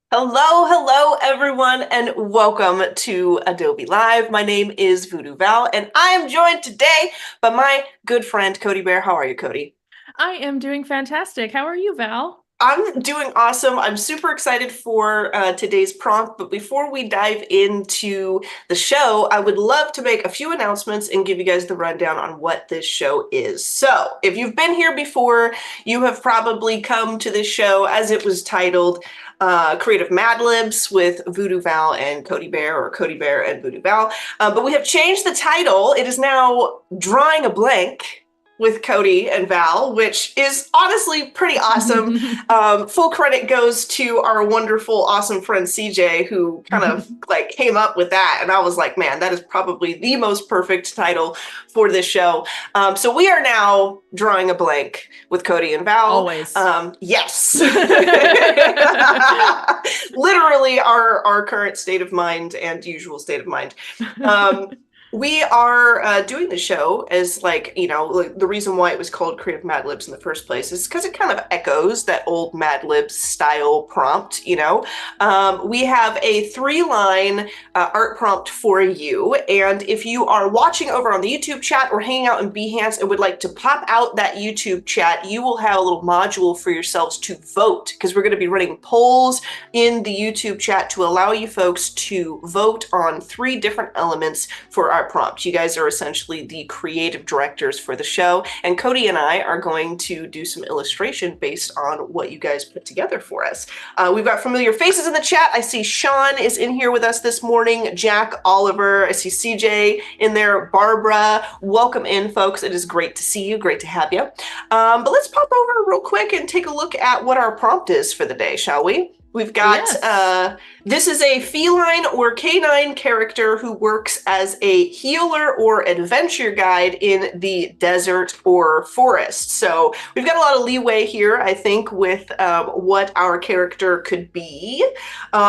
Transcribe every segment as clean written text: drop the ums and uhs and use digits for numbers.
Hello, everyone, and welcome to Adobe Live. My name is VooDoo Val, and I am joined today by my good friend Cody Bear. How are you, Cody? I am doing fantastic. How are you, Val? I'm doing awesome. I'm super excited for today's prompt, but before we dive into the show, I would love to make a few announcements and give you guys the rundown on what this show is. So, if you've been here before, you have probably come to this show as it was titled Creative Mad Libs with VooDoo Val and Cody Bear, or Cody Bear and VooDoo Val. But we have changed the title. It is now Drawing a Blank with Cody and Val, which is honestly pretty awesome. Full credit goes to our wonderful, awesome friend CJ, who kind of like came up with that. And I was like, man, that is probably the most perfect title for this show. So we are now drawing a blank with Cody and Val. Always. Yes. Literally our current state of mind and usual state of mind. We are doing the show as like the reason why it was called Creative Mad Libs in the first place is because it kind of echoes that old Mad Libs style prompt. We have a 3-line art prompt for you. And if you are watching over on the YouTube chat or hanging out in Behance and would like to pop out that YouTube chat, you will have a little module for yourselves to vote, because we're going to be running polls in the YouTube chat to allow you folks to vote on 3 different elements for our prompt. You guys are essentially the creative directors for the show, and Cody and I are going to do some illustration based on what you guys put together for us. We've got familiar faces in the chat. I see Sean is in here with us this morning, Jack, Oliver, I see CJ in there, Barbara. Welcome in, folks. It is great to see you, great to have you. But let's pop over real quick and take a look at what our prompt is for the day, shall we? We've got, Yes. this is a feline or canine character who works as a healer or adventure guide in the desert or forest. So we've got a lot of leeway here, I think, with what our character could be.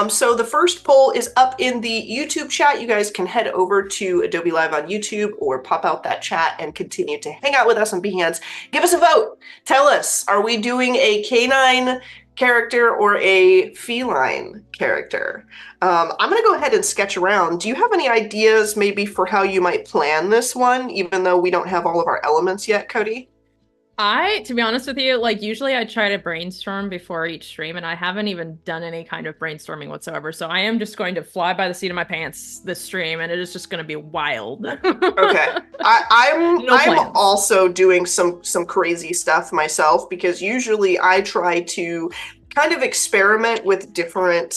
So the first poll is up in the YouTube chat. You guys can head over to Adobe Live on YouTube or pop out that chat and continue to hang out with us on Behance. Give us a vote. Tell us, are we doing a canine character or a feline character? I'm going to go ahead and sketch around. Do you have any ideas maybe for how you might plan this one, even though we don't have all of our elements yet, Cody? To be honest with you, like usually I try to brainstorm before each stream, and I haven't even done any kind of brainstorming whatsoever. So I am just going to fly by the seat of my pants this stream, and it is just going to be wild. Okay. No I'm plans. also doing some crazy stuff myself, because usually I try to kind of experiment with different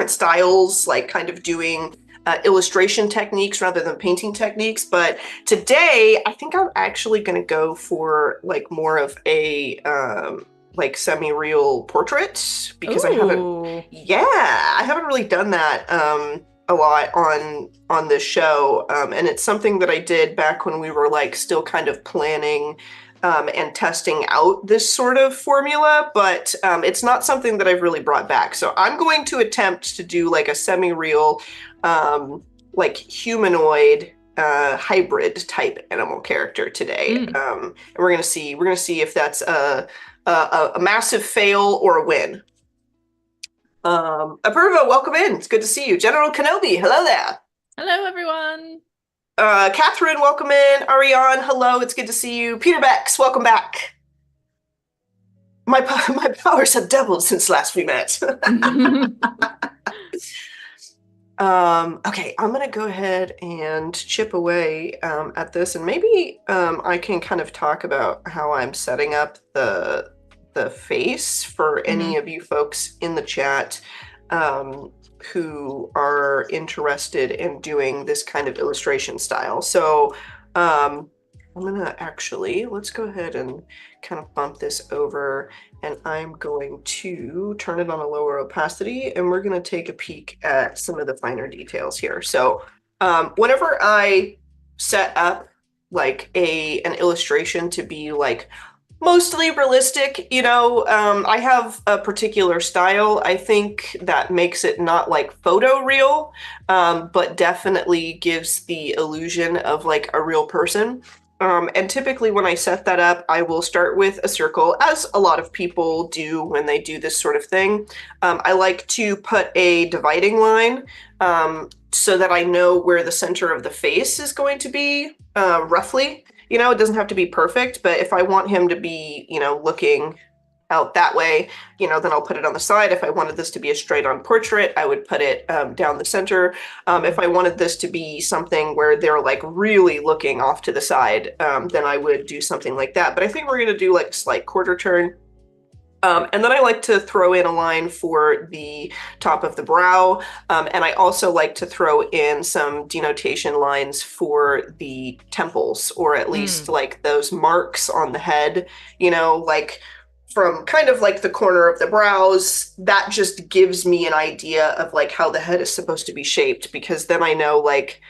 styles, like kind of doing illustration techniques rather than painting techniques. But today, I think I'm actually going to go for like more of a like semi-real portrait, because Ooh. I haven't really done that a lot on this show, and it's something that I did back when we were like still kind of planning and testing out this sort of formula, but it's not something that I've really brought back. So I'm going to attempt to do like a semi-real, like humanoid hybrid type animal character today. Mm. And we're gonna see if that's a massive fail or a win. Apurva, welcome in. It's good to see you. General Kenobi, hello there. Hello, everyone. Catherine, welcome in. Ariane, hello. It's good to see you. Peter Bex, welcome back. My powers have doubled since last we met. Okay, I'm gonna go ahead and chip away at this, and maybe I can kind of talk about how I'm setting up the face for any of you folks in the chat who are interested in doing this kind of illustration style. So I'm gonna actually, let's go ahead and kind of bump this over, and I'm going to turn it on a lower opacity, and we're gonna take a peek at some of the finer details here. So whenever I set up like an illustration to be like mostly realistic, I have a particular style, I think, that makes it not like photo real, but definitely gives the illusion of like a real person. And typically when I set that up, I will start with a circle, as a lot of people do when they do this sort of thing. I like to put a dividing line so that I know where the center of the face is going to be, roughly. You know, it doesn't have to be perfect, but if I want him to be, you know, looking out that way, you know, then I'll put it on the side. If I wanted this to be a straight on portrait, I would put it down the center. If I wanted this to be something where they're like really looking off to the side, then I would do something like that. But I think we're going to do like a slight quarter turn. And then I like to throw in a line for the top of the brow. And I also like to throw in some denotation lines for the temples, or at least like those marks on the head, you know, like from kind of like the corner of the brows. That just gives me an idea of like how the head is supposed to be shaped, because then I know like,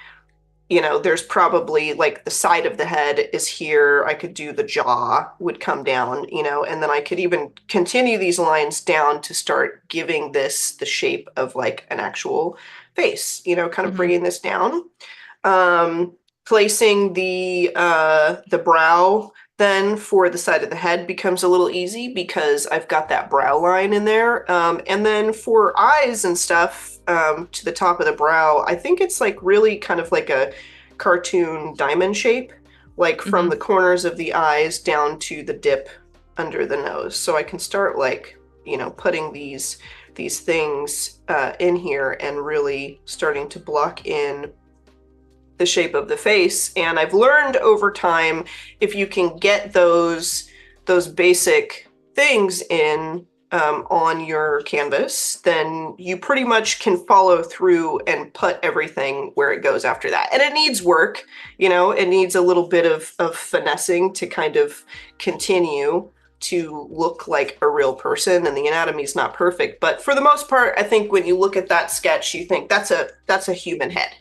you know, there's probably like the side of the head is here. I could do the jaw would come down, you know, and then I could even continue these lines down to start giving this the shape of like an actual face, you know, kind of bringing this down. Placing the brow then for the side of the head becomes a little easy because I've got that brow line in there. And then for eyes and stuff, to the top of the brow, I think it's like really kind of like a cartoon diamond shape, like from the corners of the eyes down to the dip under the nose. So I can start like, you know, putting these things in here and really starting to block in the shape of the face. And I've learned over time, if you can get those basic things in on your canvas, then you pretty much can follow through and put everything where it goes after that. And it needs work, you know, it needs a little bit of finessing to kind of continue to look like a real person, and the anatomy is not perfect. But for the most part, I think when you look at that sketch, you think that's a human head,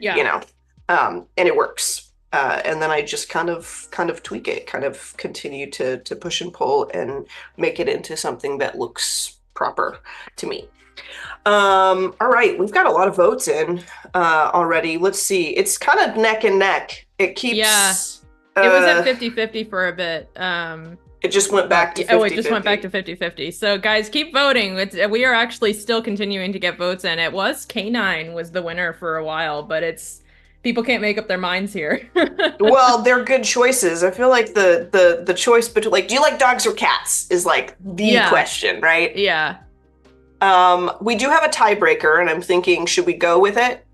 you know, and it works. And then I just kind of tweak it, kind of continue to push and pull and make it into something that looks proper to me. All right, we've got a lot of votes in already. Let's see. It's kind of neck and neck. It keeps... Yeah, it was at 50-50 for a bit. It just went back to 50-50. Oh, it just went back to 50-50. So guys, keep voting. We are actually still continuing to get votes in. It was K9 was the winner for a while, but it's... People can't make up their minds here. Well, they're good choices. I feel like the choice between, like, do you like dogs or cats is like the question, right? Yeah. We do have a tiebreaker, and I'm thinking, should we go with it?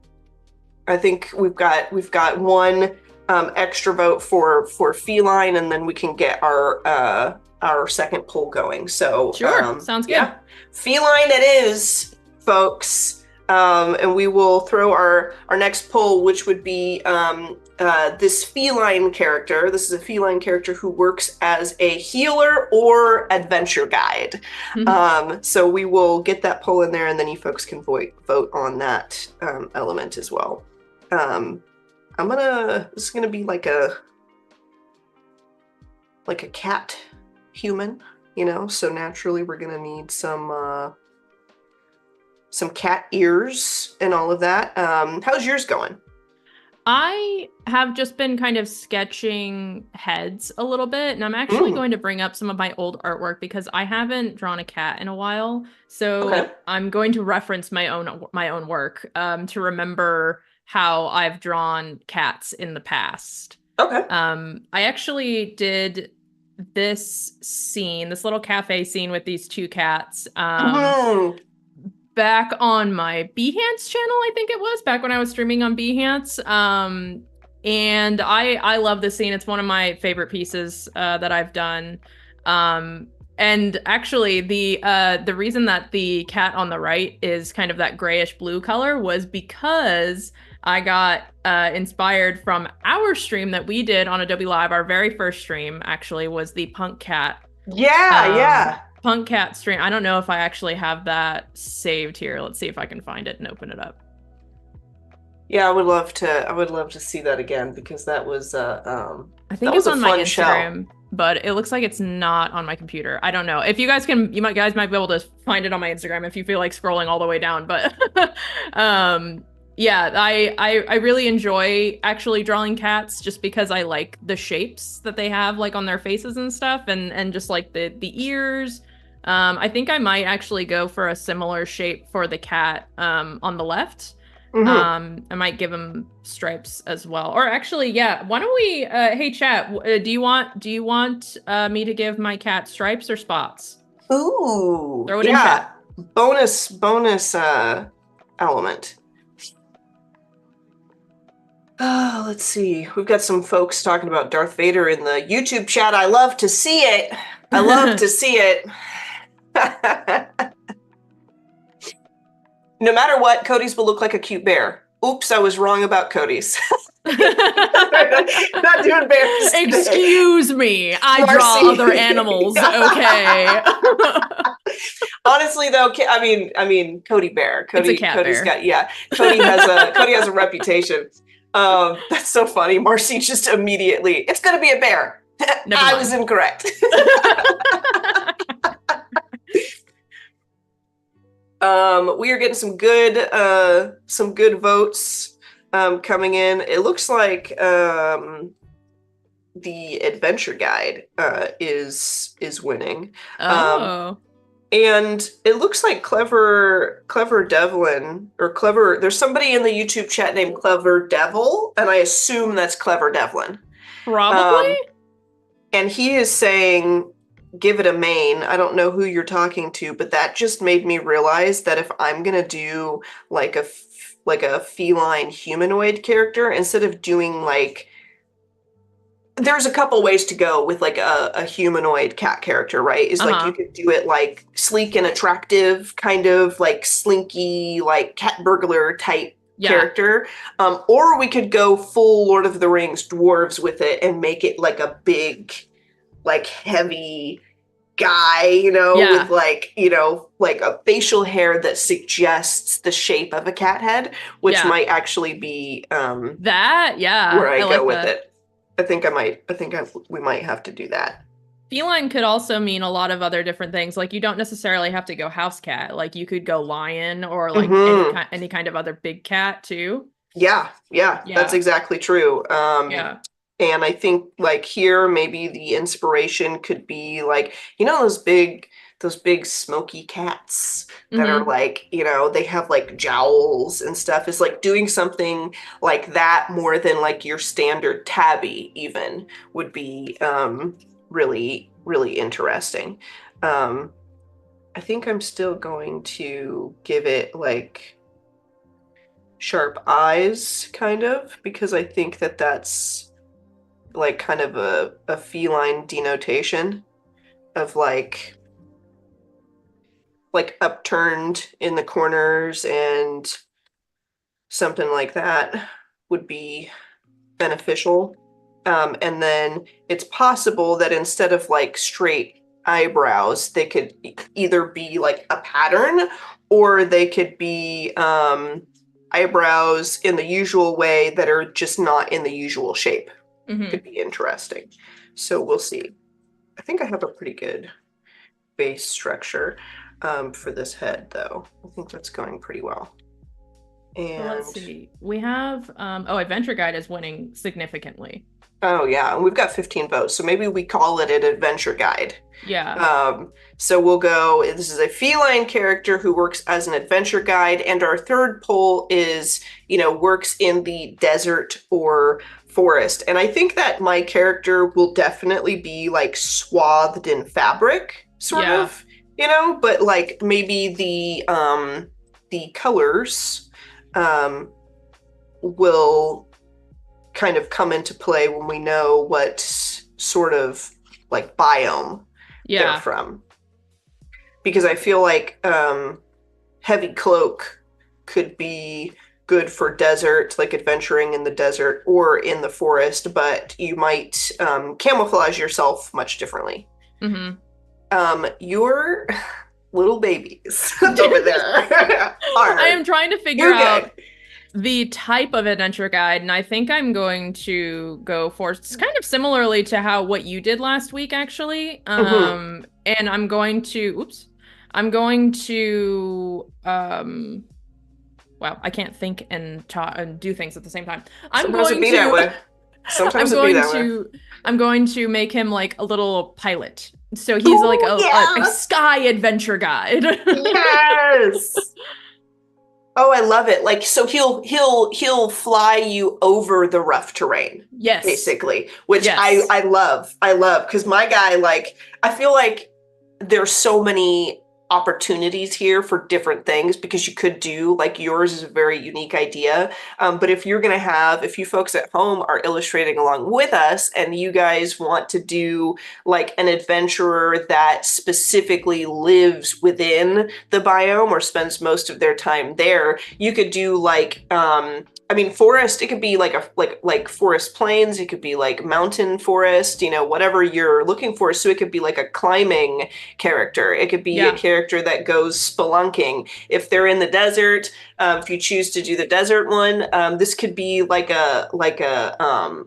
I think we've got one extra vote for feline, and then we can get our second poll going. So sure, sounds good. Yeah. Feline it is, folks. And we will throw our next poll, which would be this feline character. This is a feline character who works as a healer or adventure guide. So we will get that poll in there, and then you folks can vote on that element as well. This is gonna be like a cat human, you know, so naturally we're gonna need some cat ears and all of that. How's yours going? I have just been kind of sketching heads a little bit, and I'm actually going to bring up some of my old artwork because I haven't drawn a cat in a while. So I'm going to reference my own work to remember how I've drawn cats in the past. Okay. I actually did this scene, this little cafe scene with these two cats. Back on my Behance channel, I think it was, back when I was streaming on Behance. And I love this scene. It's one of my favorite pieces that I've done. And actually, the reason that the cat on the right is kind of that grayish blue color was because I got inspired from our stream that we did on Adobe Live. Our very first stream, actually, was the Punk Cat. Yeah. Punk Cat stream. I don't know if I actually have that saved here. Let's see if I can find it and open it up. Yeah, I would love to see that again, because that was I think it's on my Instagram, but it looks like it's not on my computer. I don't know. If you guys can, guys might be able to find it on my Instagram if you feel like scrolling all the way down, but Yeah, I really enjoy actually drawing cats just because I like the shapes that they have like on their faces and stuff and just like the ears. I think I might actually go for a similar shape for the cat on the left. Hmm. I might give him stripes as well. Or actually, yeah, why don't we hey chat, do you want me to give my cat stripes or spots? Ooh, Throw it in yeah. chat. Bonus element. Let's see. We've got some folks talking about Darth Vader in the YouTube chat. I love to see it. I love to see it. No matter what, Cody's will look like a cute bear. Oops, I was wrong about Cody's. Not doing bears today. Excuse me, I draw Marcy. other animals, okay? Honestly, though, Cody Bear. It's a cat Cody's bear. got Cody has a reputation. That's so funny. Marcy just immediately, it's gonna be a bear. Never I mind. was incorrect. We are getting some good votes coming in. It looks like the adventure guide is winning. Oh. And it looks like Clever Devlin or Clever. There's somebody in the YouTube chat named Clever Devil, and I assume that's Clever Devlin. Probably? And he is saying, "Give it a main." I don't know who you're talking to, but that just made me realize that if I'm gonna do like a feline humanoid character, instead of doing like there's a couple ways to go with like a humanoid cat character, right? Is like you Uh-huh. could do it like sleek and attractive, kind of like slinky, like cat burglar type Yeah. character. Or we could go full Lord of the Rings dwarves with it and make it like a big, like heavy guy, with Yeah. like a facial hair that suggests the shape of a cat head, which Yeah. might actually be That, yeah. where I I go like with that. it. We might have to do that. Feline could also mean a lot of other different things. Like you don't necessarily have to go house cat. Like you could go lion or like Hmm. any kind of other big cat too. Yeah, that's Yeah. exactly true. Yeah. And I think like here, maybe the inspiration could be like, those big smoky cats that are Mm-hmm. like, they have like jowls and stuff. Is like doing something like that more than like your standard tabby even would be really, really interesting. Um, I think I'm still going to give it like sharp eyes, kind of, because I think that that's like kind of a feline denotation of like upturned in the corners, and something like that would be beneficial. And then it's possible that instead of like straight eyebrows, they could either be like a pattern, or they could be eyebrows in the usual way that are just not in the usual shape. Mm-hmm. Could be interesting. So we'll see. I think I have a pretty good base structure for this head, though. I think that's going pretty well. So let's And see. We have Adventure Guide is winning significantly. oh yeah, and we've got 15 votes, so maybe we call it an adventure guide. Yeah. So we'll go, this is a feline character who works as an adventure guide, and our third poll is, works in the desert or forest. And I think that my character will definitely be like swathed in fabric, sort Yeah. of, but like maybe the colors um will kind of come into play when we know what sort of like biome they're Yeah. from. Because I feel like heavy cloak could be good for desert, like adventuring in the desert or in the forest, but you might camouflage yourself much differently. Mm-hmm. Your little babies over there I are am trying to figure you're good. out the type of adventure guide, and I think I'm going to go for it's kind of similarly to how what you did last week, actually. Mm-hmm. And I'm going to, oops, I'm going to Wow, I can't think and talk and do things at the same time. I'm Sometimes it going be that to way. I'm Sometimes it be going that way. to I'm going to make him like a little pilot. So he's like Ooh, a yeah. sky adventure guide. Yes. Oh, I love it. Like, so he'll fly you over the rough terrain, Yes. basically, which Yes. I love. I love because my guy, like, I feel like there's so many opportunities here for different things because you could do like yours is a very unique idea. But if you folks at home are illustrating along with us and you guys want to do like an adventurer that specifically lives within the biome or spends most of their time there, you could do like I mean, forest, it could be like like forest plains, it could be like mountain forest, whatever you're looking for. So it could be like a climbing character. It could be a Yeah. character that goes spelunking. If they're in the desert, if you choose to do the desert one, this could be like a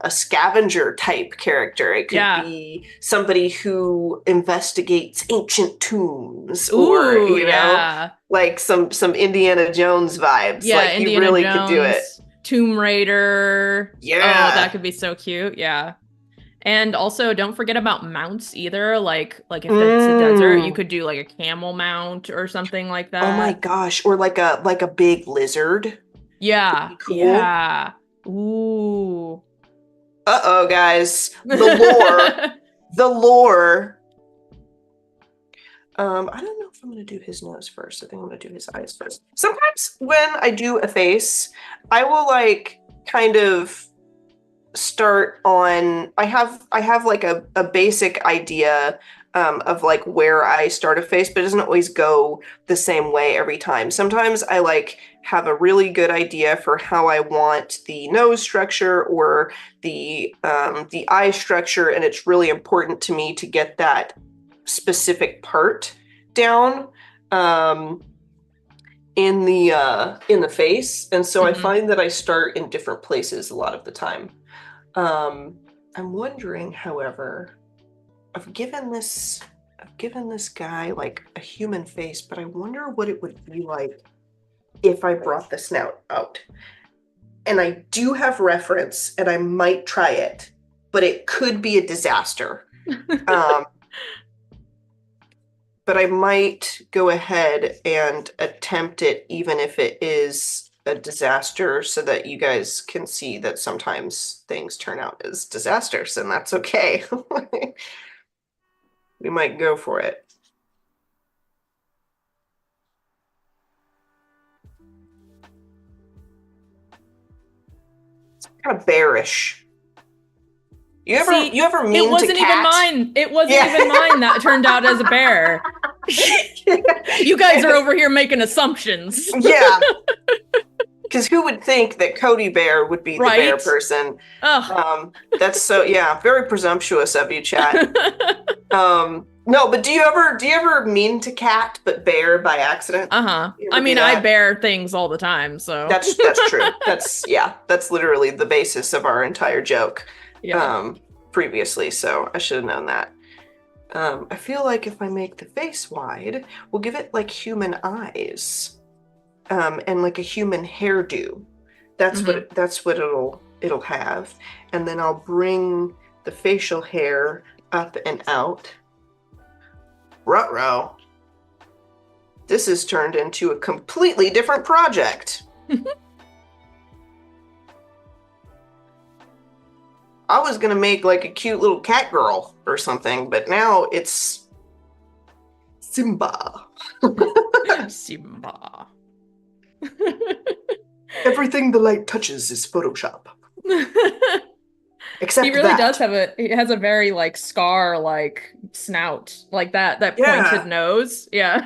scavenger type character. It could Yeah. be somebody who investigates ancient tombs, or Ooh, yeah. like some Indiana Jones vibes. Yeah, Like you Indiana really could do it. Jones, Tomb Raider. Oh, that Yeah. could be so cute. Yeah. And also don't forget about mounts either. Like if it's a desert, you Mm. could do like a camel mount or something like Oh my that. gosh. Or like a big lizard. Would Yeah. be cool. Yeah. Ooh. Uh-oh, guys. The lore. The lore. I don't know if I'm gonna do his nose first. I think I'm gonna do his eyes first. Sometimes when I do a face, I will like kind of start on I have like a basic idea of like where I start a face, but it doesn't always go the same way every time. Sometimes I like have a really good idea for how I want the nose structure or the eye structure, and it's really important to me to get that specific part down in the face. And so I Mhm. find that I start in different places a lot of the time. I'm wondering, however, I've given this guy like a human face, but I wonder what it would be like if I brought the snout out. And I do have reference, and I might try it, but it could be a disaster. Um, but I might go ahead and attempt it, even if it is a disaster, so that you guys can see that sometimes things turn out as disasters, and that's okay. We might go for it. It's kind of bearish. See, You ever it mean to wasn't even cat? mine. It wasn't Yeah. even mine that turned out as a bear. You guys are over here making assumptions. Yeah. Because who would think that Cody Bear would be the bear Right? person? Ugh. That's so, yeah, very presumptuous of you, chat. No, but do you ever mean to cat but bear by accident? Uh-huh. You I ever do mean, I that? bear things all the time, so. That's true. That's literally the basis of our entire joke. Yeah. Previously, so I should have known that. I feel like if I make the face wide, we'll give it like human eyes, and like a human hairdo. That's what it'll have, and then I'll bring the facial hair up and out. Ruh-roh. This has turned into a completely different project. I was gonna make like a cute little cat girl or something, but now it's Simba. Simba. Everything the light touches is Photoshop. Except He really that. does he has a very like scar like snout, like that pointed Yeah. nose. Yeah.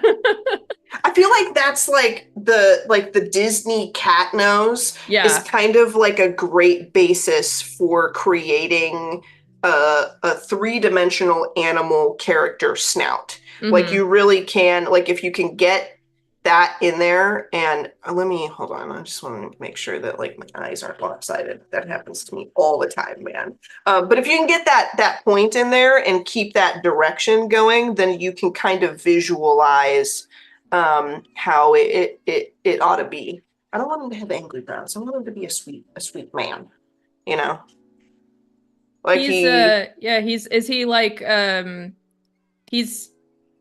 I feel like that's like the Disney cat nose is Yeah. kind of like a great basis for creating a three-dimensional animal character snout. Like Mm-hmm. you really can, like if you can get that in there, and let me hold on. I just want to make sure that like my eyes aren't lopsided. That happens to me all the time, man. But if you can get that point in there and keep that direction going, then you can kind of visualize how it ought to be. I don't want him to have angry brows. I want him to be a sweet man, you know? Like He's he, yeah, is he like he's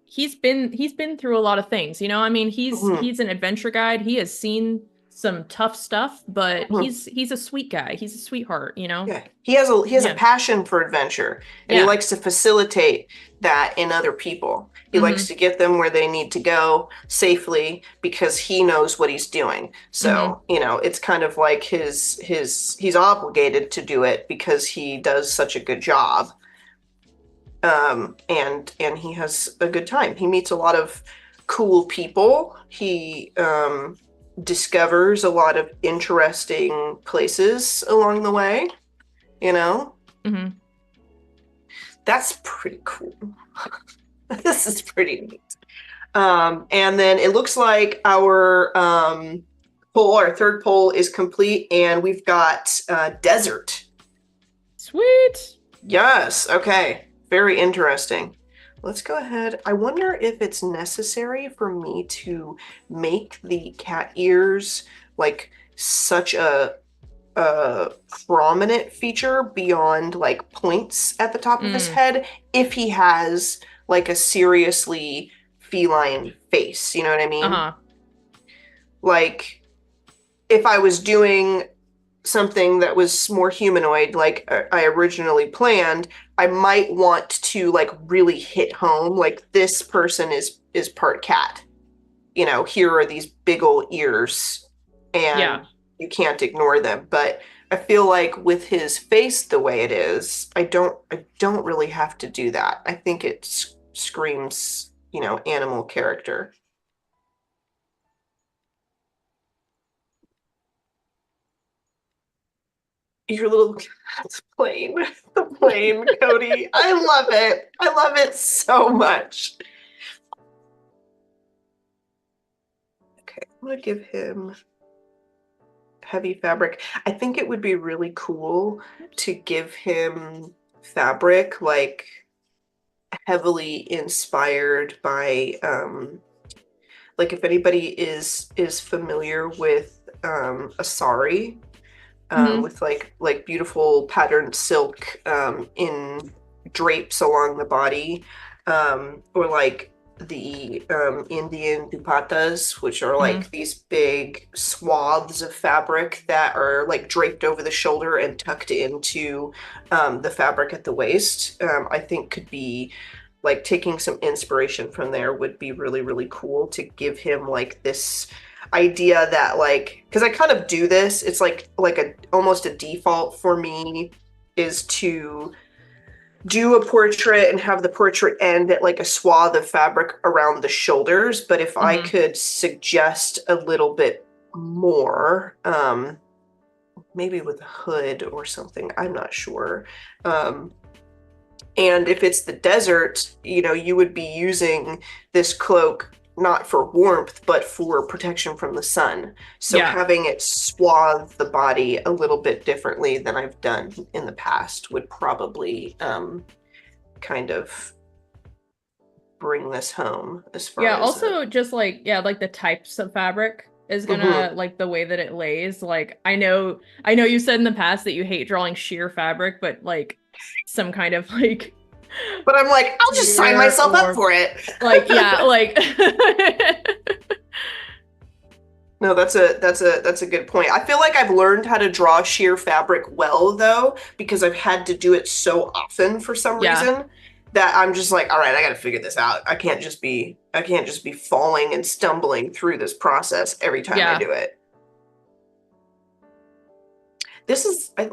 he's been through a lot of things, you know? I mean, mhm, he's an adventure guide. He has seen some tough stuff, but mhm. he's a sweet guy. He's a sweetheart, you know? Yeah, he has a Yeah. passion for adventure, and he Yeah. likes to facilitate that in other people. He likes Mm-hmm. to get them where they need to go safely because he knows what he's doing. Mm-hmm. So, it's kind of like he's obligated to do it because he does such a good job. And he has a good time. He meets a lot of cool people. He discovers a lot of interesting places along the way, you know? Mm-hmm. That's pretty cool. This is pretty neat. And then it looks like our third poll is complete, and we've got desert. Sweet. Yes, okay. Very interesting. Let's go ahead. I wonder if it's necessary for me to make the cat ears like such a prominent feature beyond like points at the top of his Mm. head if he has like a seriously feline face. You know what I mean? Uh-huh. Like if I was doing something that was more humanoid like I originally planned, I might want to like really hit home like this person is part cat. Here are these big old ears Yeah. and you can't ignore them. But I feel like with his face the way it is, I don't really have to do that. I think it screams, animal character. Your little cat's plane, the plane, Cody. I love it. I love it so much. Okay, I'm gonna give him heavy fabric. I think it would be really cool to give him fabric like heavily inspired by like if anybody is familiar with a sari Mm-hmm. with like beautiful patterned silk in drapes along the body, or like the Indian dupattas, which are Mm-hmm. like these big swaths of fabric that are like draped over the shoulder and tucked into the fabric at the waist. I think could be like taking some inspiration from there would be really, really cool to give him like this idea that like because I kind of do this, it's like a almost a default for me is to do a portrait and have the portrait end at like a swath of fabric around the shoulders. But if I Mm-hmm. could suggest a little bit more, maybe with a hood or something, I'm not sure. And if it's the desert, you would be using this cloak not for warmth, but for protection from the sun. So Yeah. having it swathe the body a little bit differently than I've done in the past would probably kind of bring this home as far Yeah, as also just like yeah, like the types of fabric is mhm. gonna like the way that it lays. Like I know you said in the past that you hate drawing sheer fabric, but like some kind of like But I'm like, I'll just sign sheer myself up or for it. like yeah, like No, that's a good point. I feel like I've learned how to draw sheer fabric well though, because I've had to do it so often for some yeah. reason that I'm just like, all right, I got to figure this out. I can't just be falling and stumbling through this process every time I Yeah. do it.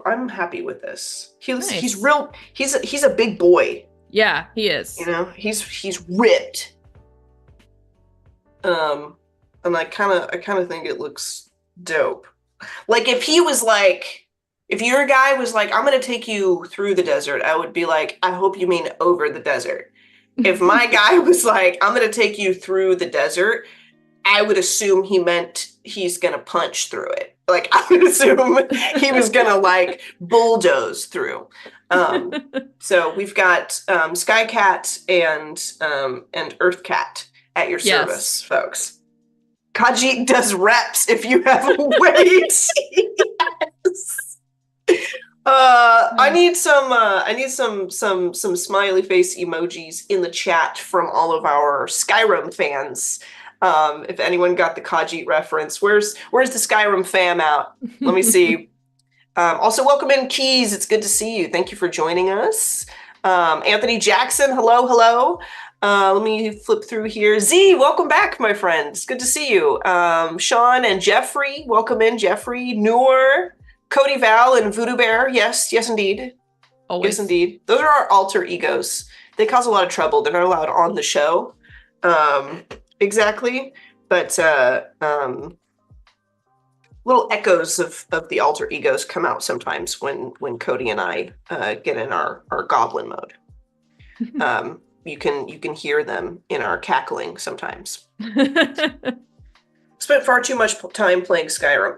I'm happy with this. He's Nice. real. He's a big boy. Yeah, he is. He's ripped. Um, and I kind of think it looks dope. Like if your guy was like, I'm gonna take you through the desert, I would be like, I hope you mean over the desert. If my guy was like, I'm gonna take you through the desert, I would assume he meant he's gonna punch through it. Like I would assume he was gonna like bulldoze through. So we've got Sky Cat and Earth Cat at your Yes. service, folks. Khajiit does reps if you have weight. Yes. I need some smiley face emojis in the chat from all of our Skyrim fans. If anyone got the Khajiit reference, where's the Skyrim fam out? Let me see. Also, welcome in Keys. It's good to see you. Thank you for joining us. Anthony Jackson, hello. Let me flip through here. Z, welcome back, my friends. Good to see you. Sean and Jeffrey, welcome in, Jeffrey. Noor, Codi Val, and VooDoo Bear. Yes, indeed. Always. Yes, indeed. Those are our alter egos. They cause a lot of trouble. They're not allowed on the show. Exactly. But little echoes of the alter egos come out sometimes when Codi and I get in our goblin mode. You can hear them in our cackling sometimes. Spent far too much time playing Skyrim.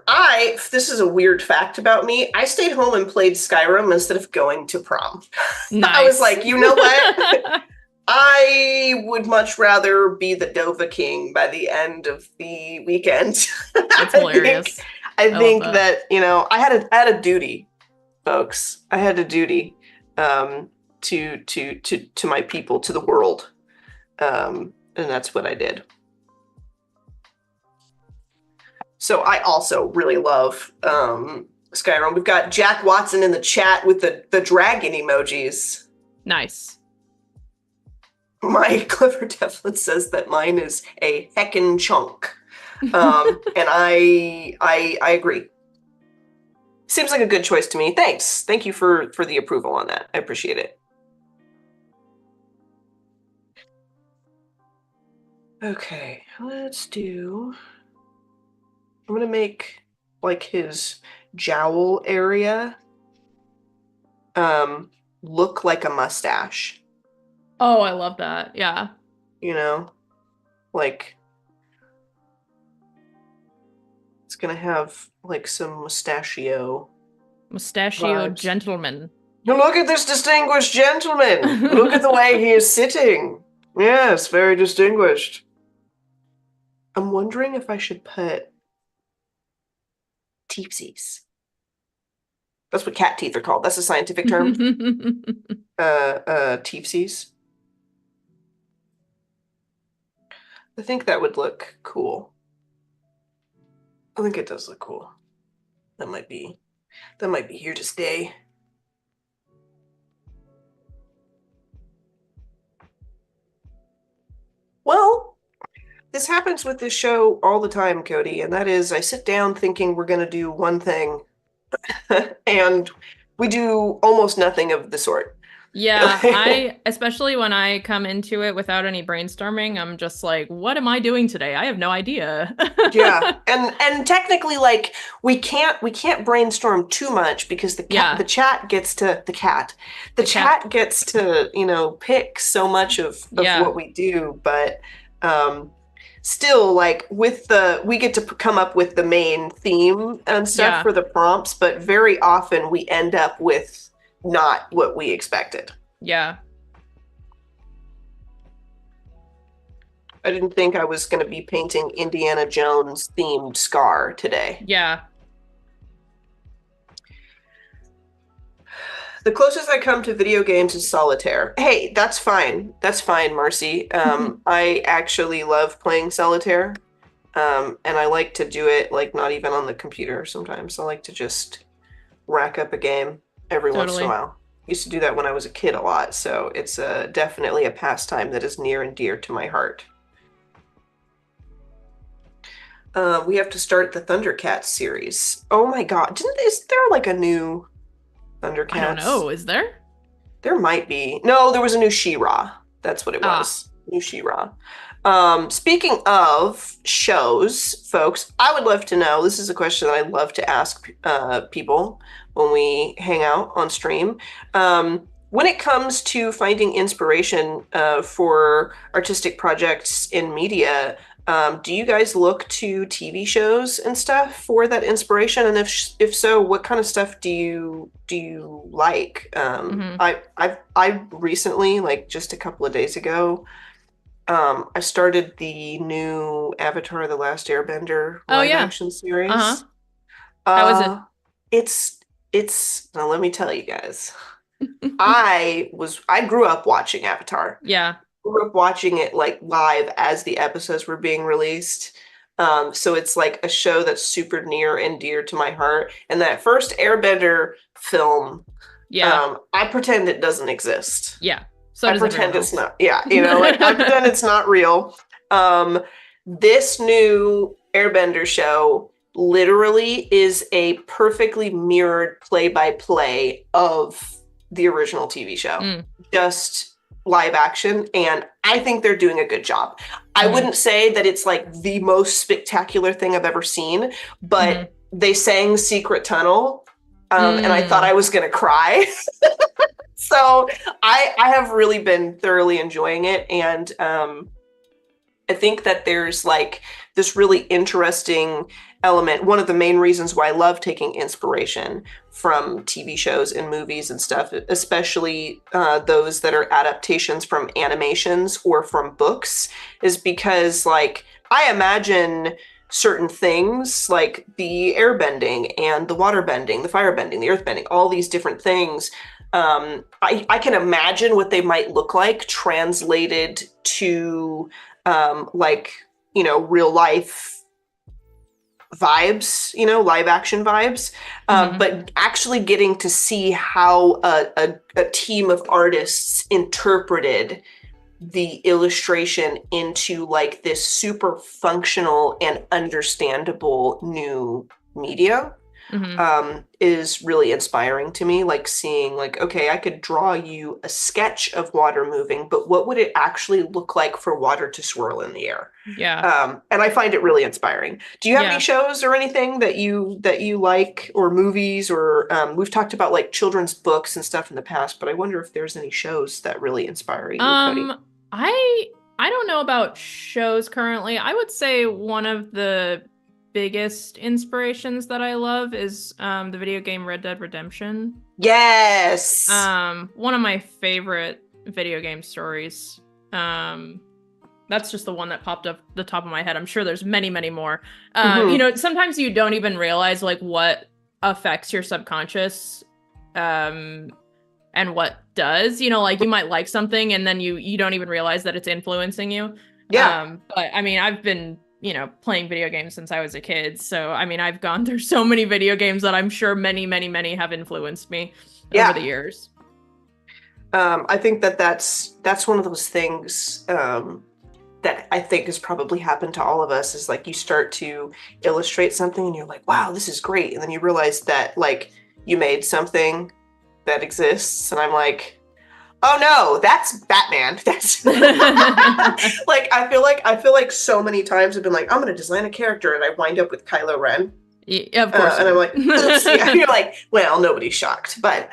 This is a weird fact about me. I stayed home and played Skyrim instead of going to prom. Nice. I was like, you know what? I would much rather be the Dova King by the end of the weekend. That's hilarious. I think that, I had a duty, folks. I had a duty to my people, to the world. And that's what I did. So I also really love Skyrim. We've got Jack Watson in the chat with the dragon emojis. Nice. My Clever Devlin says that mine is a heckin' chunk. And I agree. Seems like a good choice to me. Thanks. Thank you for the approval on that. I appreciate it. Okay, let's do... I'm going to make like his jowl area look like a mustache. Oh, I love that. Yeah. Like it's going to have like some mustachio vibes. Gentleman. Look at this distinguished gentleman. Look at the way he is sitting. Yes, very distinguished. I'm wondering if I should put teepsies. That's what cat teeth are called. That's a scientific term. Teepsies. I think that would look cool. I think it does look cool. That might be here to stay. Well, this happens with this show all the time, Codi, and that is I sit down thinking we're going to do one thing, and we do almost nothing of the sort. Yeah, especially when I come into it without any brainstorming, I'm just like, what am I doing today? I have no idea. Yeah, and technically, like, we can't brainstorm too much because the chat gets to gets to pick so much of what we do, but still, like, we get to come up with the main theme and stuff for the prompts, but very often we end up with not what we expected. Yeah. I didn't think I was going to be painting Indiana Jones themed Scar today. Yeah. The closest I come to video games is solitaire. Hey, that's fine. That's fine, Marcy. I actually love playing solitaire. And I like to do it, like, not even on the computer sometimes. I like to just rack up a game every once in a while. I used to do that when I was a kid a lot, so it's definitely a pastime that is near and dear to my heart. We have to start the Thundercats series. Oh my god, is there like a new Thundercats? I don't know, is there? There might be. No, there was a new She-Ra. That's what it was. New She-Ra. Speaking of shows, folks, I would love to know, this is a question that I love to ask people when we hang out on stream. When it comes to finding inspiration for artistic projects in media, do you guys look to TV shows and stuff for that inspiration? And if so, what kind of stuff do you like? I recently, like just a couple of days ago, I started the new Avatar: The Last Airbender Oh live yeah. action Uh-huh. series. How is it? Uh, it's now let me tell you guys. I grew up watching Avatar. Yeah. Grew up watching it like live as the episodes were being released. So it's like a show that's super near and dear to my heart. And that first Airbender film, Yeah. I pretend it doesn't exist. Yeah. So I does everyone pretend it's else. not. Yeah, like I pretend it's not real. Um, this new Airbender show literally is a perfectly mirrored play-by-play of the original TV show, Mm. just live action, and I think they're doing a good job. I Mm-hmm. wouldn't say that it's like the most spectacular thing I've ever seen, Mm-hmm. but they sang Secret Tunnel, and I thought Mm. I was gonna cry. So I have really been thoroughly enjoying it, and I think that there's like this really interesting element. One of the main reasons why I love taking inspiration from TV shows and movies and stuff, especially those that are adaptations from animations or from books, is because like I imagine certain things like the air bending and the water bending, the fire bending, the earth bending, all these different things. I can imagine what they might look like translated to like, real life vibes, live action vibes. Mm-hmm. But actually getting to see how a team of artists interpreted the illustration into like this super functional and understandable new media Mm-hmm. is really inspiring to me. Like seeing like, okay, I could draw you a sketch of water moving, but what would it actually look like for water to swirl in the air? Yeah. And I find it really inspiring. Do you have any Yeah. shows or anything that you like, or movies, or we've talked about like children's books and stuff in the past, but I wonder if there's any shows that really inspire you, Cody. I I don't know about shows currently. I would say one of the biggest inspirations that I love is the video game Red Dead Redemption. Yes. One of my favorite video game stories. That's just the one that popped up the top of my head. I'm sure there's many, many more. Mhm. Sometimes you don't even realize like what affects your subconscious, and what does. Like you might like something and then you don't even realize that it's influencing you. Yeah. But I mean, I've been, playing video games since I was a kid. So I mean, I've gone through so many video games that I'm sure many, many, many have influenced me over Yeah. the years. I think that's one of those things that I think has probably happened to all of us, is like you start to illustrate something and you're like, wow, this is great. And then you realize that like you made something that exists. And I'm like, oh no, that's Batman. That's like I feel like so many times I've been like, I'm gonna design a character and I wind up with Kylo Ren. Yeah, of course. And I'm like, oops. Yeah. You're like, well, nobody's shocked. But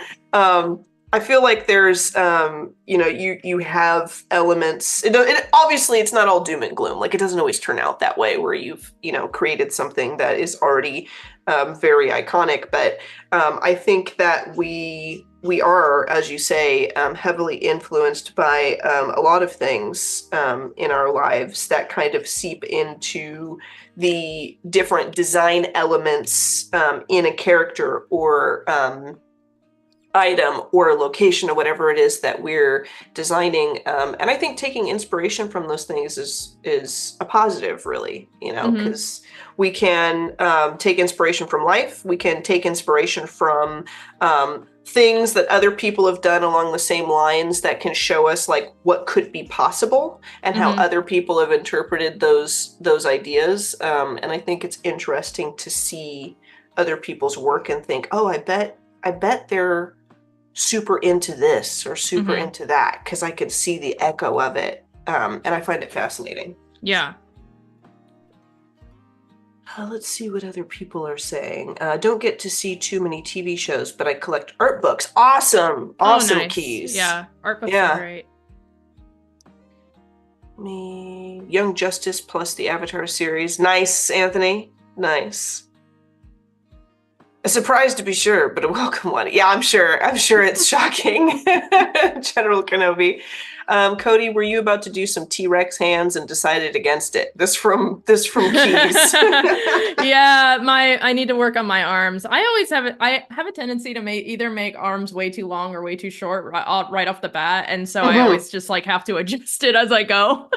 I feel like there's, you have elements. Obviously, it's not all doom and gloom. Like it doesn't always turn out that way, where you've, created something that is already very iconic. But I think that we are, as you say, heavily influenced by a lot of things in our lives that kind of seep into the different design elements in a character or item or location or whatever it is that we're designing. And I think taking inspiration from those things is a positive, really, Hmm. because we can take inspiration from life. We can take inspiration from things that other people have done along the same lines that can show us like what could be possible and how Hmm. other people have interpreted those ideas. And I think it's interesting to see other people's work and think, oh, I bet they're super into this or super Hmm. into that, because I could see the echo of it. And I find it fascinating. Yeah. Let's see what other people are saying. Don't get to see too many TV shows, but I collect art books. Awesome. Awesome, Oh, nice. Keys. Yeah. Art books are Yeah. great. Me, Young Justice plus the Avatar series. Nice, Anthony. Nice. A surprise to be sure, but a welcome one. Yeah, I'm sure. I'm sure it's shocking. General Kenobi. Cody, were you about to do some T-Rex hands and decided against it? This from Keys. Yeah, I need to work on my arms. I have a tendency to either make arms way too long or way too short right off the bat, and so I always just like have to adjust it as I go.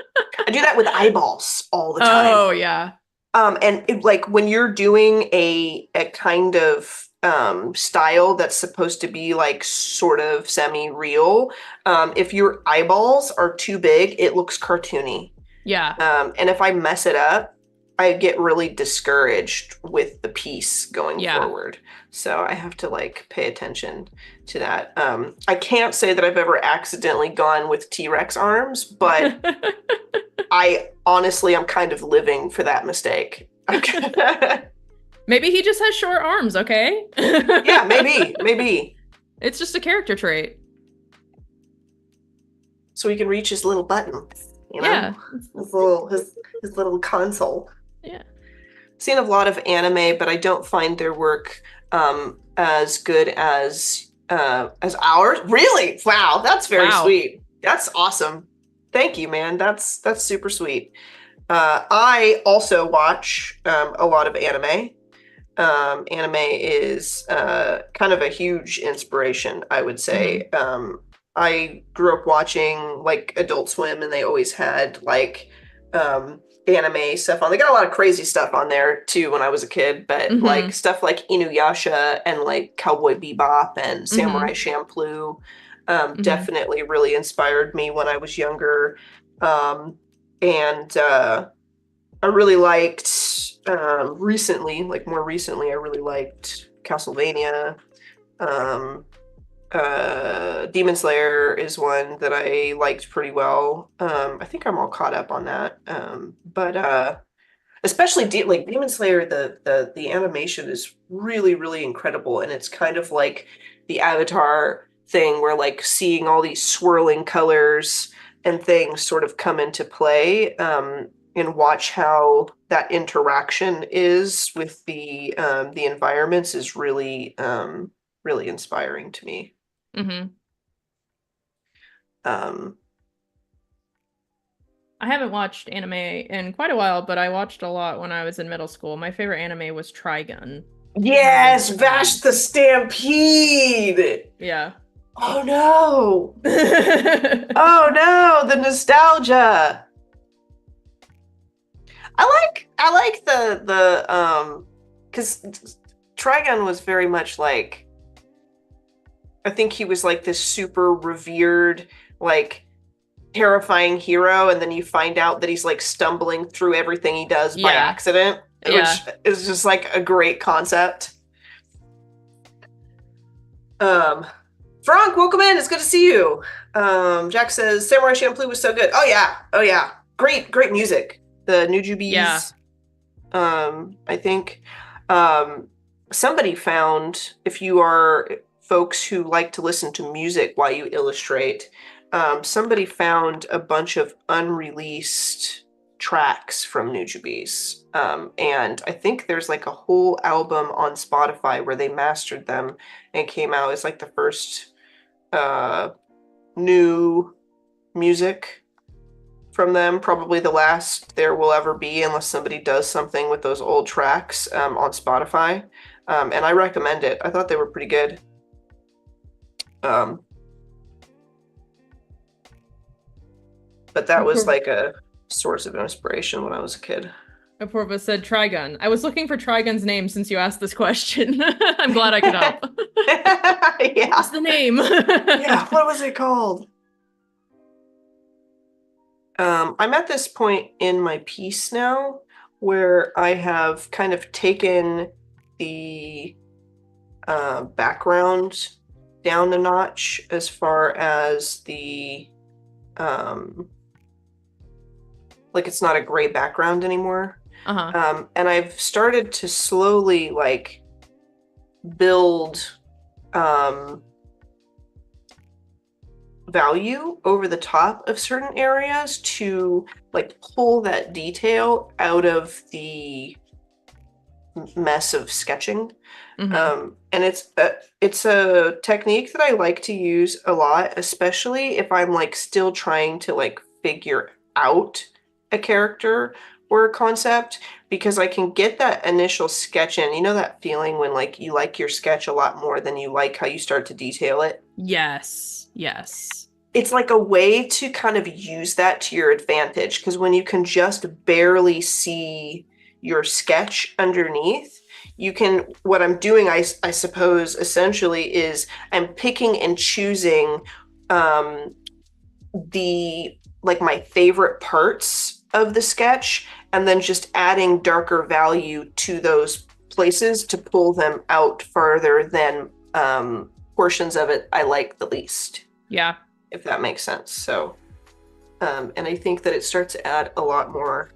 I do that with eyeballs all the time. Oh yeah. And like when you're doing a kind of style that's supposed to be like sort of semi-real, if your eyeballs are too big, it looks cartoony. Yeah. And if I mess it up, I get really discouraged with the piece going forward. So I have to like pay attention to that. I can't say that I've ever accidentally gone with T-Rex arms, but I honestly am kind of living for that mistake. Maybe he just has short arms, okay? Yeah, maybe. It's just a character trait. So he can reach his little button, you know? Yeah. His little console. Yeah. Seen a lot of anime, but I don't find their work as good as ours. Really? Wow, that's very sweet. That's awesome. Thank you, man. That's super sweet. I also watch a lot of anime. Anime is kind of a huge inspiration, I would say. I grew up watching like Adult Swim, and they always had like anime stuff on. They got a lot of crazy stuff on there too when I was a kid, but like stuff like Inuyasha and like Cowboy Bebop and Samurai Champloo definitely really inspired me when I was younger. And I really liked more recently, I really liked Castlevania. Demon Slayer is one that I liked pretty well. I think I'm all caught up on that. But especially Demon Slayer, the animation is really, really incredible, and it's kind of like the Avatar thing where like seeing all these swirling colors and things sort of come into play, and watch how that interaction is with the environments is really really inspiring to me. I haven't watched anime in quite a while, but I watched a lot when I was in middle school. My favorite anime was Trigun. Yes, Vash the Stampede. Yeah. Oh no. Oh no, the nostalgia. I like the because Trigun was very much like, I think he was like this super revered, like terrifying hero, and then you find out that he's like stumbling through everything he does by accident, which is just like a great concept. Frank, welcome in. It's good to see you. Jack says Samurai Champloo was so good. Oh yeah. Great music. The Nujubes. Yeah. I think somebody found, if you are folks who like to listen to music while you illustrate, somebody found a bunch of unreleased tracks from Nujubes. And I think there's like a whole album on Spotify where they mastered them and came out as like the first new music from them, probably the last there will ever be, unless somebody does something with those old tracks on Spotify. And I recommend it. I thought they were pretty good. But that was like a source of inspiration when I was a kid. Aporva said Trigun. I was looking for Trigun's name since you asked this question. I'm glad I could help. Yeah. What's the name? Yeah, what was it called? I'm at this point in my piece now where I have kind of taken the background down a notch as far as the like it's not a gray background anymore. And I've started to slowly like build value over the top of certain areas to like pull that detail out of the mess of sketching. Mm-hmm. And it's a technique that I like to use a lot, especially if I'm like still trying to like figure out a character or a concept, because I can get that initial sketch in. You know that feeling when like you like your sketch a lot more than you like how you start to detail it? Yes. Yes. It's like a way to kind of use that to your advantage, because when you can just barely see your sketch underneath, you can, what I'm doing, I suppose, essentially is I'm picking and choosing um, the, like my favorite parts of the sketch, and then just adding darker value to those places to pull them out farther than portions of it I like the least, Yeah. if that makes sense. So, and I think that it starts to add a lot more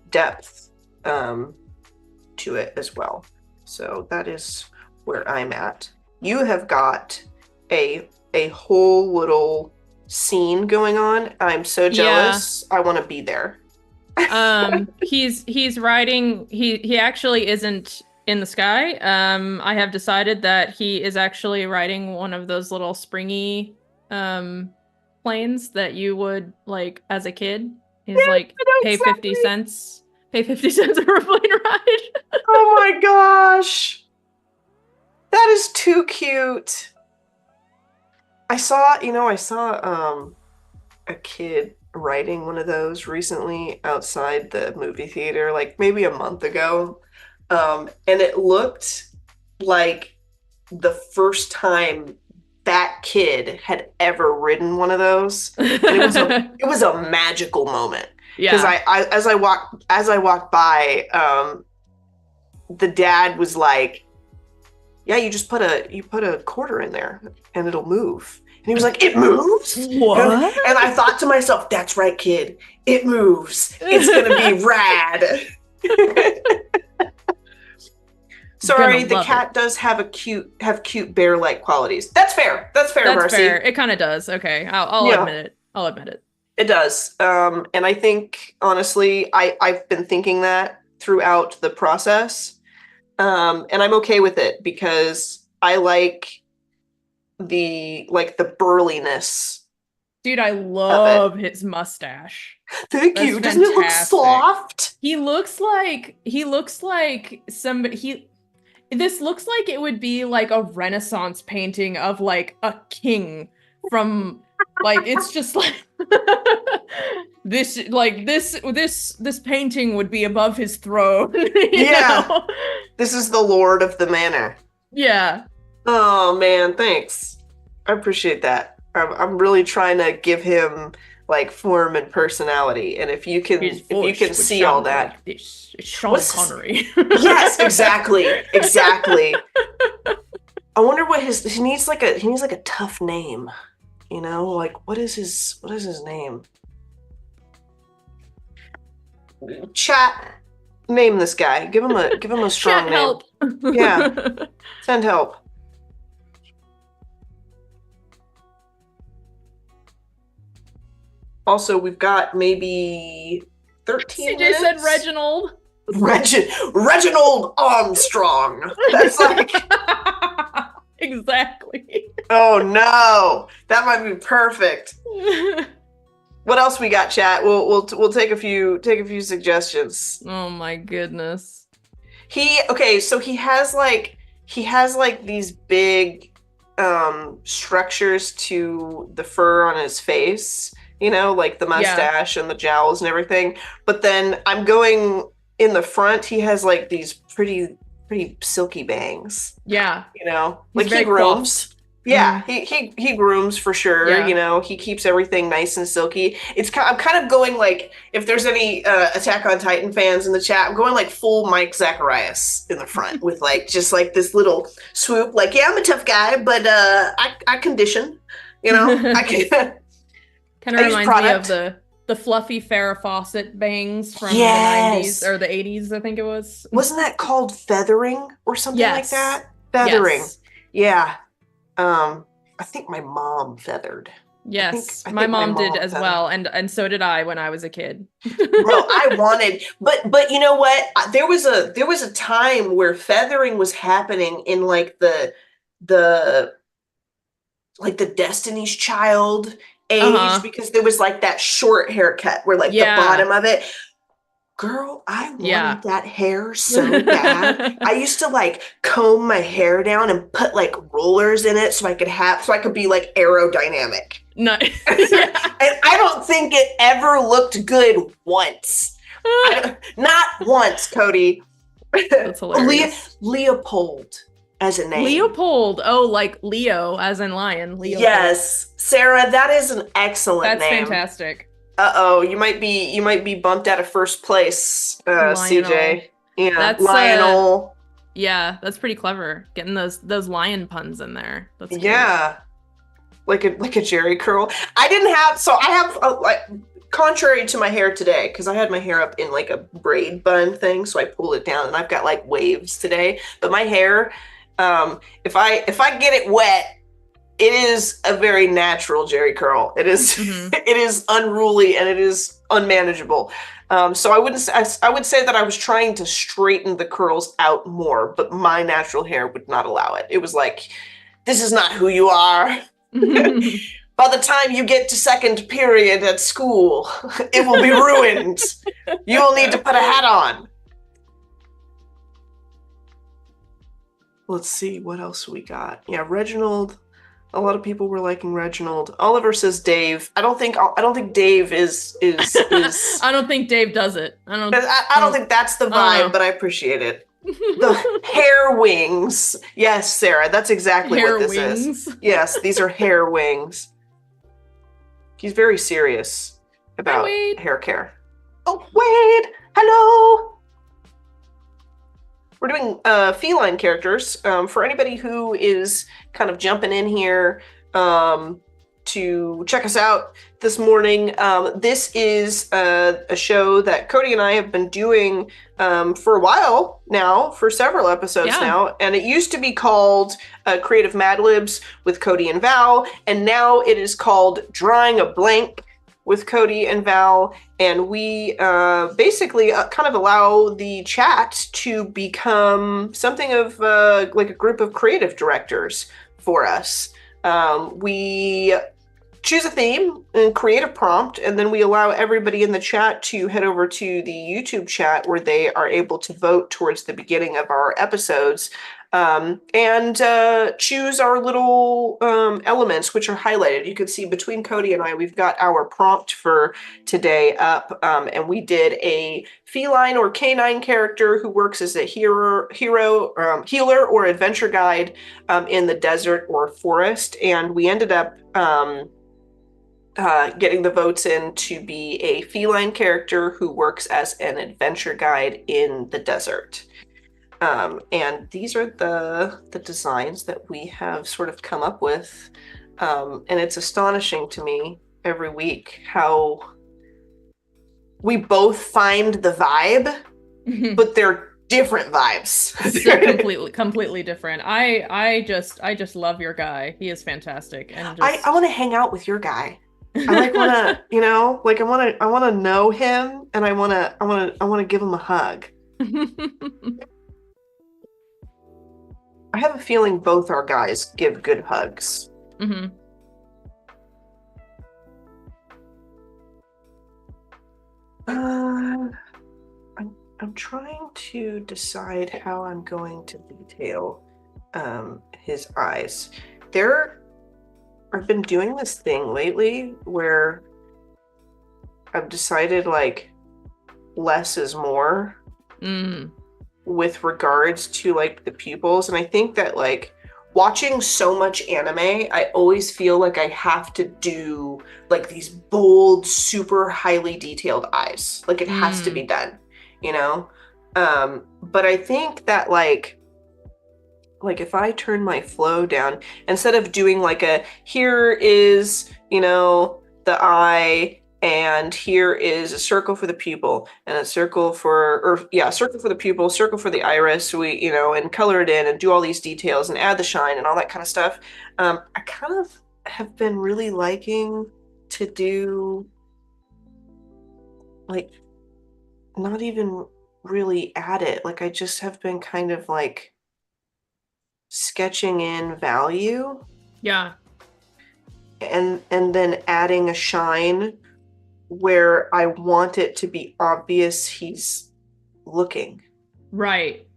depth to it as well. So that is where I'm at. You have got a whole little scene going on. I'm so Yeah. jealous. I want to be there. He's riding, he actually isn't in the sky. I have decided that he is actually riding one of those little springy planes that you would like as a kid. He's like I know pay 50 exactly. cents. Pay 50 cents for a plane ride. Oh my gosh. That is too cute. I saw a kid riding one of those recently outside the movie theater, like maybe a month ago. And it looked like the first time that kid had ever ridden one of those. And it was a magical moment. Because Yeah. as I walked by, the dad was like, yeah, you put a quarter in there and it'll move. And he was like, it moves? What? And I thought to myself, that's right, kid. It moves. It's gonna be rad. Sorry, the cat does have cute bear-like qualities. That's fair. That's fair, That's Marcy. fair. It kind of does. Okay. I'll Yeah. admit it. I'll admit it. It does. And I think honestly, I've been thinking that throughout the process. And I'm okay with it because I like the burliness. Dude, I love his mustache. Thank you. Doesn't it look soft? He looks like somebody this looks like it would be like a Renaissance painting of like a king from like it's just like this painting would be above his throne. Yeah. Know? This is the Lord of the Manor. Yeah. Oh man, thanks. I appreciate that. I'm really trying to give him like form and personality, and if you can see all that, like this. It's Sean Connery. Yes, exactly. I wonder what he needs like a tough name, you know, like what is his name? Chat, name this guy. Give him a strong name. Help. Yeah, send help. Also, we've got maybe 13 CJ minutes. said Reginald. Reginald Armstrong. That's like exactly. Oh no, that might be perfect. What else we got, chat? We'll take a few suggestions. Oh my goodness. So he has like these big structures to the fur on his face, you know, like the mustache and the jowls and everything. But then I'm going in the front, he has like these pretty silky bangs. Yeah. You know, he's like he grooms. Yeah, he grooms for sure. Yeah. You know, he keeps everything nice and silky. I'm kind of going like, if there's any Attack on Titan fans in the chat, I'm going like full Mike Zacharias in the front with like just like this little swoop. Like, yeah, I'm a tough guy, but I condition. You know, I can. Kind of reminds me of the fluffy Farrah Fawcett bangs from the 90s or the 80s, I think it was. Wasn't that called feathering or something like that? Feathering. Yes. Yeah. I think my mom feathered. Yes, I my think my mom did mom as had a well, and so did I when I was a kid. bro. I wanted, but you know what? There was a time where feathering was happening in the like the Destiny's Child age Uh-huh. because there was like that short haircut where like the Yeah. bottom of it. Girl, I Yeah. wanted that hair so bad. I used to like comb my hair down and put like rollers in it so I could be like aerodynamic. No. And Yeah. I don't think it ever looked good once. Not once, Cody. That's hilarious. Leopold as a name. Leopold. Oh, like Leo as in lion. Leopold. Yes, Sarah, that is an excellent That's name. fantastic. Uh-oh, you might be bumped out of first place, Lionel. CJ. Yeah, That's Lionel. yeah, that's pretty clever. Getting those lion puns in there. That's good. Yeah, like a Jerry curl. I have like contrary to my hair today because I had my hair up in like a braid bun thing, so I pulled it down and I've got like waves today. But my hair, if I get it wet, it is a very natural Jerry curl. It is Hmm. it is unruly and it is unmanageable. So I would say that I was trying to straighten the curls out more, but my natural hair would not allow it. It was like, this is not who you are. By the time you get to second period at school, it will be ruined. You will need to put a hat on. Let's see what else we got. Yeah, Reginald. A lot of people were liking Reginald. Oliver says Dave. I don't think Dave is. I don't think Dave does it. I don't think that's the I don't vibe, know. but I appreciate it. The hair wings. Yes, Sarah, that's exactly Hair what this wings. is. Yes, these are hair wings. He's very serious Hi, about Wade. hair care. Oh, Wade, hello. We're doing feline characters. For anybody who is kind of jumping in here to check us out this morning, this is a show that Cody and I have been doing for a while now, for several episodes Yeah. now. And it used to be called Creative Mad Libs with Cody and Val. And now it is called Drawing a Blank with Cody and Val, and we basically kind of allow the chat to become something of like a group of creative directors for us. We choose a theme and create a prompt, and then we allow everybody in the chat to head over to the YouTube chat where they are able to vote towards the beginning of our episodes. And choose our little elements, which are highlighted. You can see between Cody and I, we've got our prompt for today up, and we did a feline or canine character who works as a healer or adventure guide in the desert or forest, and we ended up getting the votes in to be a feline character who works as an adventure guide in the desert. And these are the designs that we have sort of come up with. And it's astonishing to me every week how we both find the vibe, but they're different vibes. So completely different. I just love your guy. He is fantastic. And just I want to hang out with your guy. I like want to, like I want to know him, and I want to give him a hug. I have a feeling both our guys give good hugs. Mm-hmm. I'm trying to decide how I'm going to detail his eyes. I've been doing this thing lately where I've decided like less is more. With regards to like the pupils, and I think that like watching so much anime, I always feel like I have to do like these bold, super highly detailed eyes. Like it has to be done, but I think that like if I turn my flow down, instead of doing like here is the eye, and here is a circle for the pupil and a circle for the pupil, circle for the iris, and color it in and do all these details and add the shine and all that kind of stuff. I have been really liking to do, like, not even really add it. Like, I just have been kind of like sketching in value Yeah. and then adding a shine where I want it to be obvious he's looking. Right.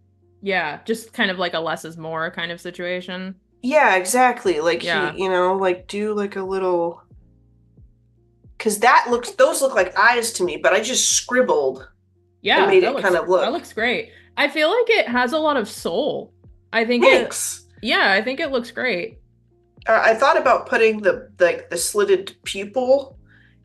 Yeah. Just kind of like a less is more kind of situation. Yeah, exactly. Like Yeah. like do like a little, because those look like eyes to me, but I just scribbled and Yeah, made it kind of that look. looks great. I feel like it has a lot of soul. I think it Thanks. Yeah, I think it looks great. I thought about putting the slitted pupil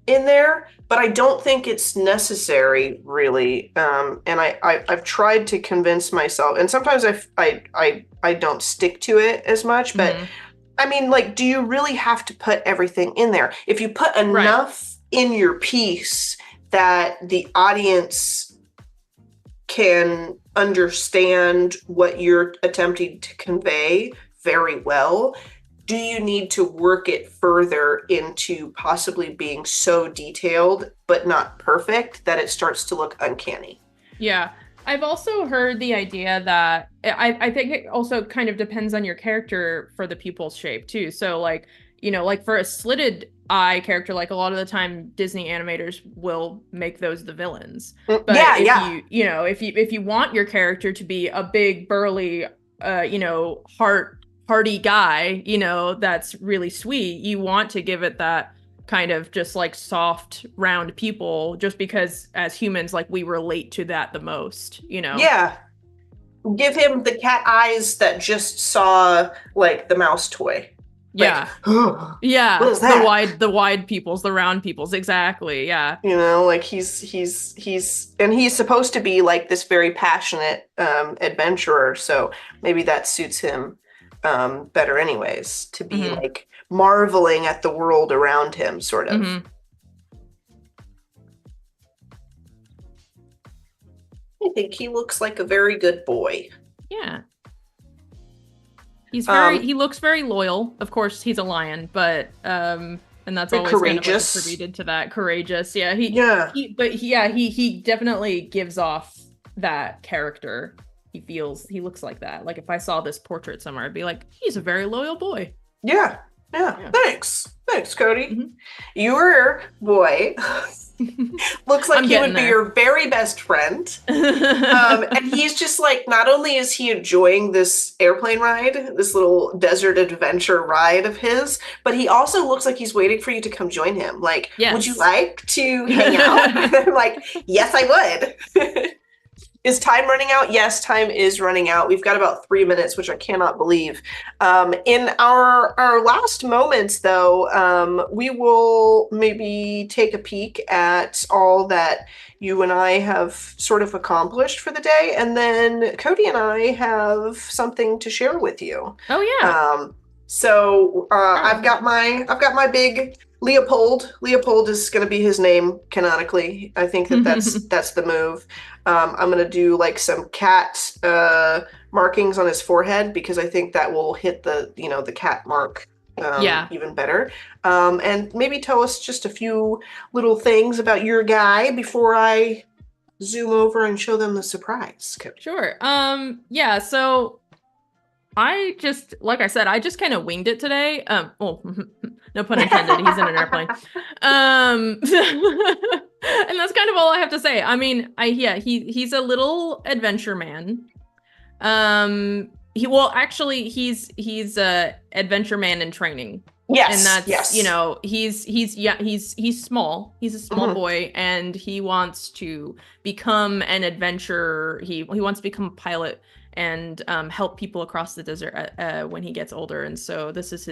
in there, but I don't think it's necessary really. And I've tried to convince myself, and sometimes I don't stick to it as much. But Hmm. I mean, like, do you really have to put everything in there? If you put Right. enough in your piece that the audience can understand what you're attempting to convey very well, do you need to work it further into possibly being so detailed but not perfect that it starts to look uncanny? Yeah. I've also heard the idea that I think it also kind of depends on your character for the pupil shape too. So like, like for a slitted eye character, like a lot of the time Disney animators will make those the villains. But Yeah, yeah. if you want your character to be a big burly hearty guy, that's really sweet, you want to give it that kind of just like soft round pupil, just because as humans, like, we relate to that the most. Yeah. Give him the cat eyes that just saw like the mouse toy. Like, Yeah. what Yeah, is that? the wide pupils, the round pupils, exactly. Yeah. Like he's supposed to be like this very passionate adventurer, so maybe that suits him better anyways, to be Hmm. like marveling at the world around him, sort of. Hmm. I think he looks like a very good boy. Yeah. Um, He looks very loyal. Of course, he's a lion, but and that's always kind of like courageous. attributed to that courageous. Yeah, Yeah. he definitely gives off that character. He looks like that. Like if I saw this portrait somewhere, I'd be like, he's a very loyal boy. Yeah. Yeah. Yeah. Thanks. Thanks, Cody. Hmm. Your boy looks like I'm he getting would be there. your very best friend. And he's just like, not only is he enjoying this airplane ride, this little desert adventure ride of his, but he also looks like he's waiting for you to come join him. Like, would you Yes. like to hang out? I'm like, yes, I would. Is time running out? Yes, time is running out. We've got about 3 minutes, which I cannot believe. In our last moments, though, we will maybe take a peek at all that you and I have sort of accomplished for the day, and then Cody and I have something to share with you. Oh yeah. Um, so Sure. I've got my big Leopold. Leopold is going to be his name canonically. I think that's the move. I'm going to do like some cat markings on his forehead because I think that will hit the cat mark Yeah. even better. And maybe tell us just a few little things about your guy before I zoom over and show them the surprise. Sure. Yeah, so like I said, I just kind of winged it today. Well, no pun intended. He's in an airplane. And that's kind of all I have to say. I mean, he's a little adventure man. Actually, he's a adventure man in training. And Yes, that's, yes. he's small. He's a small Mhm. boy, and he wants to become an adventurer. He wants to become a pilot and help people across the desert when he gets older. And so this is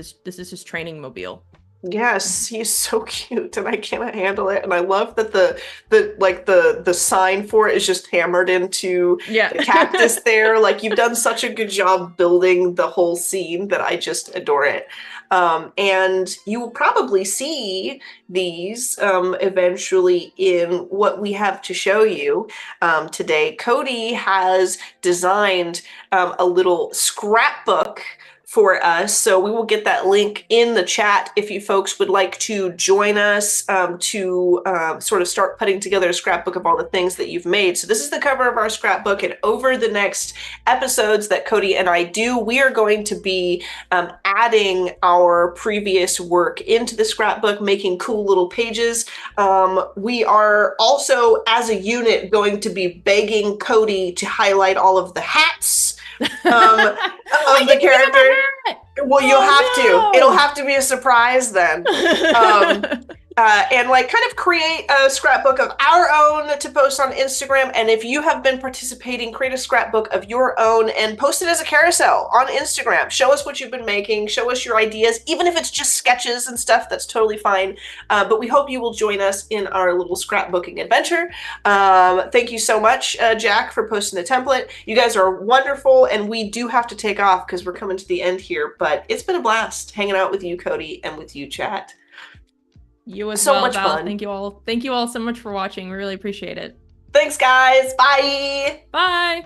his training mobile. Yes, he's so cute and I cannot handle it. And I love that the sign for it is just hammered into Yeah. the cactus there. Like you've done such a good job building the whole scene that I just adore it. And you will probably see these eventually in what we have to show you today. Cody has designed a little scrapbook for us. So we will get that link in the chat if you folks would like to join us to sort of start putting together a scrapbook of all the things that you've made. So this is the cover of our scrapbook, and over the next episodes that Codi and I do, we are going to be adding our previous work into the scrapbook, making cool little pages. We are also, as a unit, going to be begging Codi to highlight all of the hats of the character. Well, you'll have to. It'll have to be a surprise then. And like kind of create a scrapbook of our own to post on Instagram. And if you have been participating, create a scrapbook of your own and post it as a carousel on Instagram. Show us what you've been making. Show us your ideas. Even if it's just sketches and stuff, that's totally fine. But we hope you will join us in our little scrapbooking adventure. Thank you so much, Jack, for posting the template. You guys are wonderful, and we do have to take off because we're coming to the end here. But it's been a blast hanging out with you, Codi, and with you, chat. You as so well, much Val. fun. Thank you all. Thank you all so much for watching. We really appreciate it. Thanks, guys. Bye. Bye.